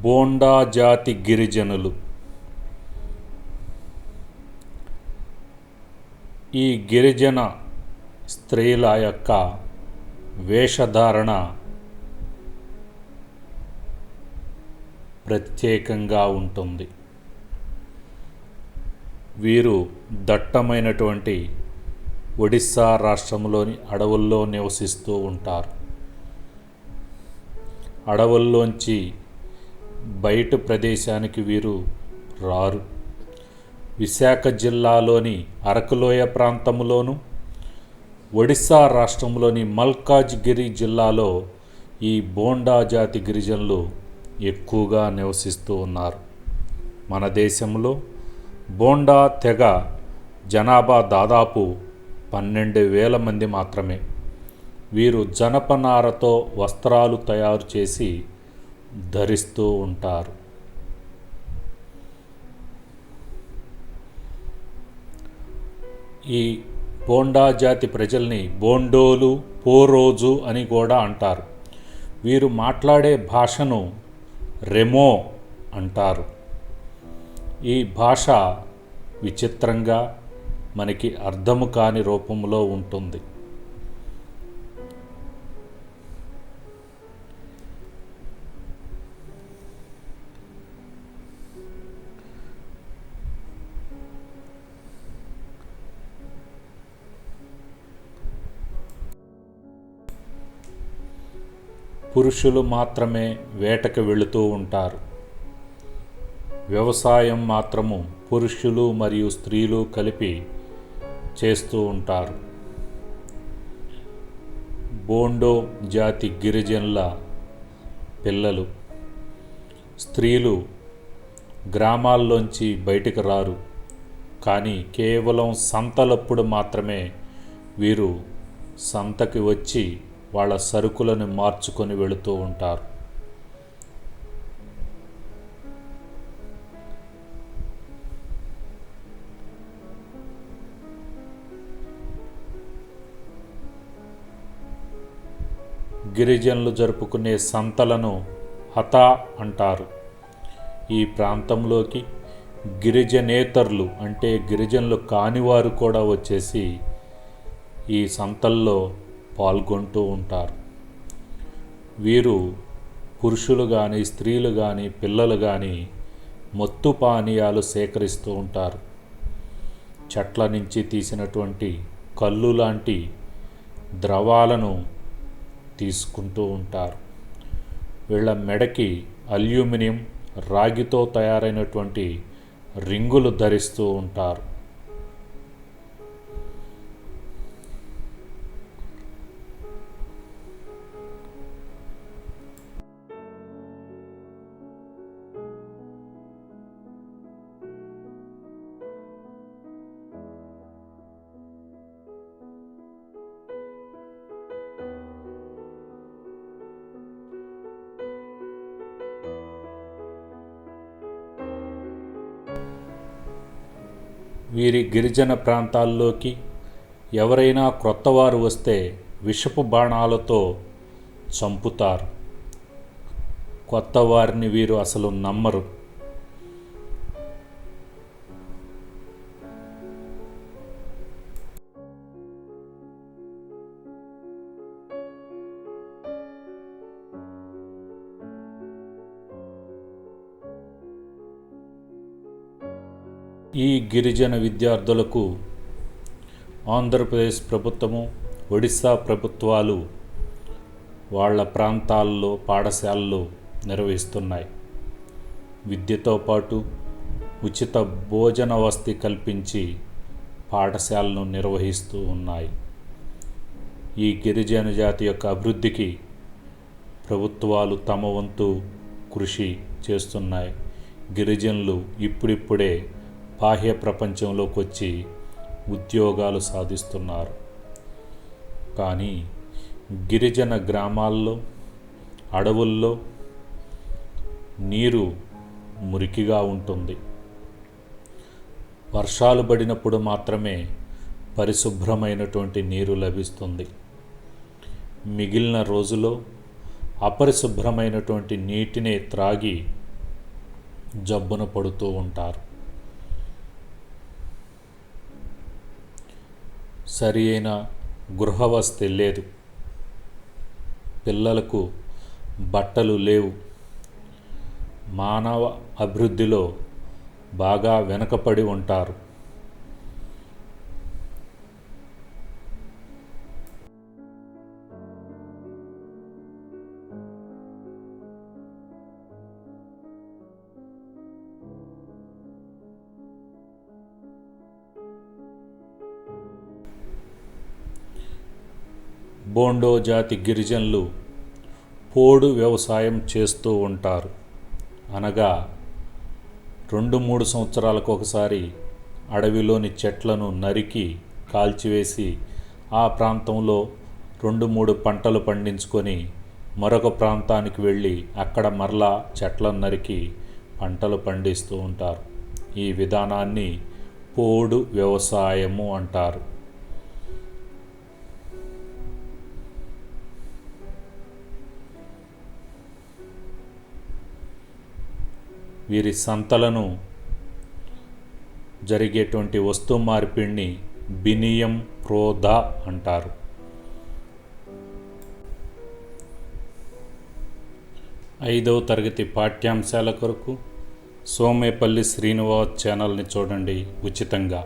బోండా జాతి గిరిజనులు. ఈ గిరిజన స్త్రీల యొక్క వేషధారణ ప్రత్యేకంగా ఉంటుంది. వీరు దట్టమైనటువంటి ఒడిస్సా రాష్ట్రంలోని అడవుల్లో నివసిస్తూ ఉంటారు. అడవుల్లోంచి బయట ప్రదేశానికి వీరు రారు. విశాఖ జిల్లాలోని అరకులోయ ప్రాంతంలోను, ఒడిస్సా రాష్ట్రంలోని మల్కాజ్గిరి జిల్లాలో ఈ బోండా జాతి గిరిజనులు ఎక్కువగా నివసిస్తూ ఉన్నారు. మన దేశంలో బోండా తెగ జనాభా దాదాపు 12,000 మంది మాత్రమే. వీరు జనపనారతో వస్త్రాలు తయారు చేసి ధరిస్తూ ఉంటారు. ఈ బోండా జాతి ప్రజల్ని బోండోలు, పోరోజు అని కూడా అంటారు. వీరు మాట్లాడే భాషను రెమో అంటారు. ఈ భాష విచిత్రంగా మనకి అర్థము కాని రూపంలో ఉంటుంది. పురుషులు మాత్రమే వేటకు వెళుతూ ఉంటారు. వ్యవసాయం మాత్రము పురుషులు మరియు స్త్రీలు కలిపి చేస్తూ ఉంటారు. బోండో జాతి గిరిజనుల పిల్లలు, స్త్రీలు గ్రామాల్లోంచి బయటకు రారు. కానీ కేవలం సంతలప్పుడు మాత్రమే వీరు సంతకి వచ్చి వాళ్ళ సరుకులను మార్చుకొని వెళుతూ ఉంటారు. గిరిజనులు జరుపుకునే సంతలను హతా అంటారు. ఈ ప్రాంతంలోకి గిరిజనేతరులు అంటే గిరిజనులు కానివారు కూడా వచ్చేసి ఈ సంతల్లో పాల్గొంటూ ఉంటారు. వీరు పురుషులు కానీ, స్త్రీలు కానీ, పిల్లలు కానీ మత్తు పానీయాలు సేకరిస్తూ ఉంటారు. చెట్ల నుంచి తీసినటువంటి కళ్ళు లాంటి ద్రవాలను తీసుకుంటూ ఉంటారు. వీళ్ళ మెడకి అల్యూమినియం, రాగితో తయారైనటువంటి రింగులు ధరిస్తూ ఉంటారు. వీరి గిరిజన ప్రాంతాల్లోకి ఎవరైనా క్రొత్తవారు వస్తే విషపు బాణాలతో చంపుతారు. కొత్త వారిని వీరు అసలు నమ్మరు. ఈ గిరిజన విద్యార్థులకు ఆంధ్రప్రదేశ్ ప్రభుత్వము, ఒడిస్సా ప్రభుత్వాలు వాళ్ళ ప్రాంతాల్లో పాఠశాలలు నిర్వహిస్తున్నాయి. విద్యతో పాటు ఉచిత భోజన వసతి కల్పించి పాఠశాలను నిర్వహిస్తూ ఉన్నాయి. ఈ గిరిజన జాతి యొక్క అభివృద్ధికి ప్రభుత్వాలు తమ వంతు కృషి చేస్తున్నాయి. గిరిజనులు ఇప్పుడిప్పుడే బాహ్య ప్రపంచంలోకి వచ్చి ఉద్యోగాలు సాధిస్తున్నారు. కానీ గిరిజన గ్రామాల్లో, అడవుల్లో నీరు మురికిగా ఉంటుంది. వర్షాలు పడినప్పుడు మాత్రమే పరిశుభ్రమైనటువంటి నీరు లభిస్తుంది. మిగిలిన రోజులో అపరిశుభ్రమైనటువంటి నీటిని త్రాగి జబ్బున పడుతూ ఉంటారు. సరి అయిన గృహవసతి లేదు, పిల్లలకు బట్టలు లేవు, మానవ అభివృద్ధిలో బాగా వెనుకపడి ఉంటారు. బోండో జాతి గిరిజనులు పోడు వ్యవసాయం చేస్తూ ఉంటారు. అనగా 2-3 సంవత్సరాలకు ఒకసారి అడవిలోని చెట్లను నరికి కాల్చివేసి ఆ ప్రాంతంలో 2-3 పంటలు పండించుకొని మరొక ప్రాంతానికి వెళ్ళి అక్కడ మరలా చెట్లను నరికి పంటలు పండిస్తూ ఉంటారు. ఈ విధానాన్ని పోడు వ్యవసాయము అంటారు. వీరి సంతలను జరిగేటువంటి వస్తు మార్పిడిని బినియం ప్రోదా అంటారు. ఐదవ తరగతి పాఠ్యాంశాల కొరకు సోమేపల్లి శ్రీనివాస్ ఛానల్ని చూడండి ఉచితంగా.